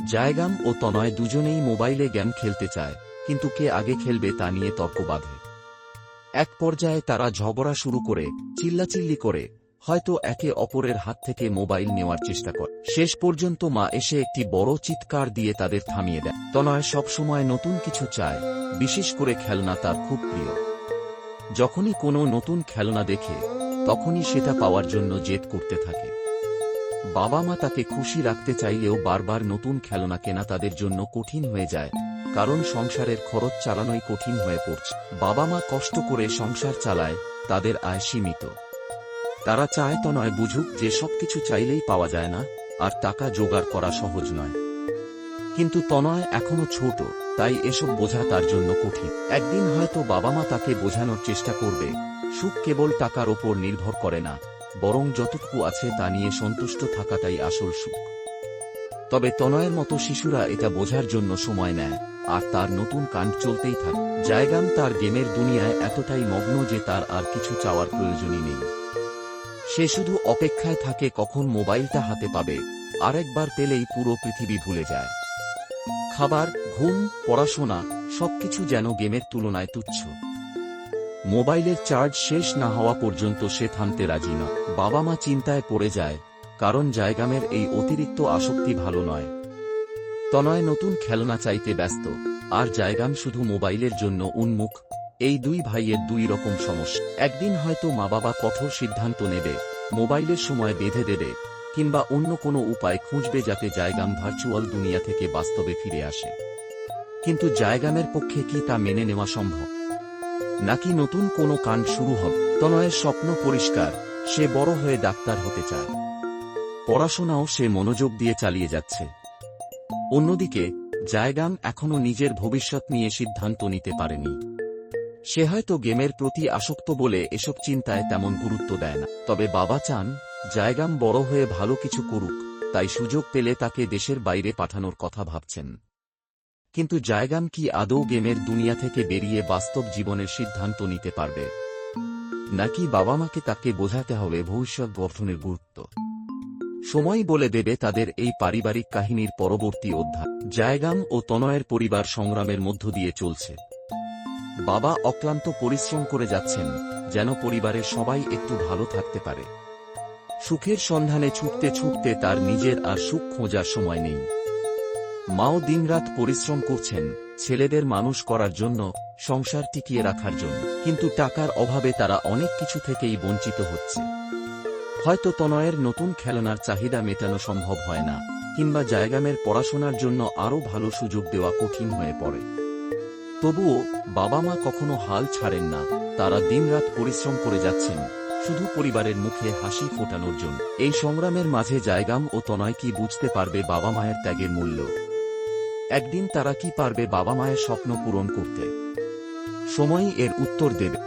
জায়গাম ও তনয় দুজনেই মোবাইলে গেম খেলতে চায়, কিন্তু কে আগে খেলবে তা নিয়ে তর্ক বাধে। এক পর্যায়ে তারা ঝগড়া শুরু করে, চিল্লাচিল্লি করে, হয়তো একে অপরের হাত থেকে মোবাইল নেওয়ার চেষ্টা করে। শেষ পর্যন্ত মা এসে একটি বড় চিৎকার দিয়ে তাদের থামিয়ে দেয়। তনয় সবসময় নতুন কিছু চায়, বিশেষ করে খেলনা তার খুব প্রিয়। যখনই কোনো নতুন খেলনা দেখে, তখনই সেটা পাওয়ার জন্য জেদ করতে থাকে। বাবা মা তাকে খুশি রাখতে চাইলেও বারবার নতুন খেলনা কেনা তাদের জন্য কঠিন হয়ে যায়, কারণ সংসারের খরচ চালানোই কঠিন হয়ে পড়ছে। বাবা মা কষ্ট করে সংসার চালায়, তাদের আয় সীমিত। তারা চায় তনয় বুঝুক যে সবকিছু চাইলেই পাওয়া যায় না, আর টাকা জোগাড় করা সহজ নয়। কিন্তু তনয় এখনো ছোট, তাই এসব বোঝা তার জন্য কঠিন। একদিন হয়তো বাবা মা তাকে বোঝানোর চেষ্টা করবে, সুখ কেবল টাকার ওপর নির্ভর করে না, বরং যতটুকু আছে তা নিয়ে সন্তুষ্ট থাকাটাই আসল সুখ। তবে তনয়ের মতো শিশুরা এটা বোঝার জন্য সময় নেয়, আর তার নতুন কাণ্ড চলতেই থাকে। জায়গাম তার গেমের দুনিয়ায় এতটাই মগ্ন যে তার আর কিছু চাওয়ার প্রয়োজনই নেই। সে শুধু অপেক্ষায় থাকে কখন মোবাইলটা হাতে পাবে, আরেকবার পেলেই পুরো পৃথিবী ভুলে যায়। খাবার, ঘুম, পড়াশোনা সবকিছু যেন গেমের তুলনায় তুচ্ছ। মোবাইলের চার্জ শেষ না হওয়া পর্যন্ত সে থামতে রাজি না। বাবা মা চিন্তায় পড়ে যায়, কারণ জায়গামের এই অতিরিক্ত আসক্তি ভালো নয়। তনয় নতুন খেলনা চাইতে ব্যস্ত, আর জায়গাম শুধু মোবাইলের জন্য উন্মুখ। এই দুই ভাইয়ের দুই রকম সমস্যা। একদিন হয়তো মা বাবা কঠোর সিদ্ধান্ত নেবে, মোবাইলের সময় বেঁধে দেবে, কিংবা অন্য কোনো উপায় খুঁজবে যাতে জায়গাম ভার্চুয়াল দুনিয়া থেকে বাস্তবে ফিরে আসে। কিন্তু জায়গামের পক্ষে কি তা মেনে নেওয়া সম্ভব? নাকি নতুন কোনো কাণ্ড শুরু হবে? তনয়ের স্বপ্ন পরিষ্কার, সে বড় হয়ে ডাক্তার হতে চায়। পড়াশোনাও সে মনোযোগ দিয়ে চালিয়ে যাচ্ছে। অন্যদিকে জায়গাম এখনো নিজের ভবিষ্যৎ নিয়ে সিদ্ধান্ত নিতে পারেনি। সে হয়তো গেমের প্রতি আসক্ত বলে এসব চিন্তায় তেমন গুরুত্ব দেয় না। তবে বাবা চান জায়গাম বড় হয়ে ভালো কিছু করুক, তাই সুযোগ পেলে তাকে দেশের বাইরে পাঠানোর কথা ভাবছেন। কিন্তু জায়গাম কি আদৌ গেমের দুনিয়া থেকে বেরিয়ে বাস্তব জীবনের সিদ্ধান্ত নিতে পারবে? নাকি বাবা মাকে তাকে বোঝাতে হবে ভবিষ্যৎ গঠনের গুরুত্ব? সময়ই বলে দেবে তাদের এই পারিবারিক কাহিনীর পরবর্তী অধ্যায়। জায়গাম ও তনয়ের পরিবার সংগ্রামের মধ্য দিয়ে চলছে। বাবা অক্লান্ত পরিশ্রম করে যাচ্ছেন, যেন পরিবারের সবাই একটু ভালো থাকতে পারে। সুখের সন্ধানে ছুটতে ছুটতে তার নিজের আর সুখ খোঁজার সময় নেই। মাও দিনরাত পরিশ্রম করছেন, ছেলেদের মানুষ করার জন্য, সংসার টিকিয়ে রাখার জন্য। কিন্তু টাকার অভাবে তারা অনেক কিছু থেকেই বঞ্চিত হচ্ছে। হয়তো তনয়ের নতুন খেলনার চাহিদা মেটানো সম্ভব হয় না, কিংবা জায়গামের পড়াশোনার জন্য আরও ভালো সুযোগ দেওয়া কঠিন হয়ে পড়ে। তবুও বাবা মা কখনো হাল ছাড়েন না, তারা দিনরাত পরিশ্রম করে যাচ্ছেন, শুধু পরিবারের মুখে হাসি ফোটানোর জন্য। এই সংগ্রামের মাঝে জায়গাম ও তনয় কি বুঝতে পারবে বাবা মায়ের ত্যাগের মূল্য? একদিন তারা কি পারবে বাবা মায়ের স্বপ্ন পূরণ করতে? সময়ই এর উত্তর দেবে।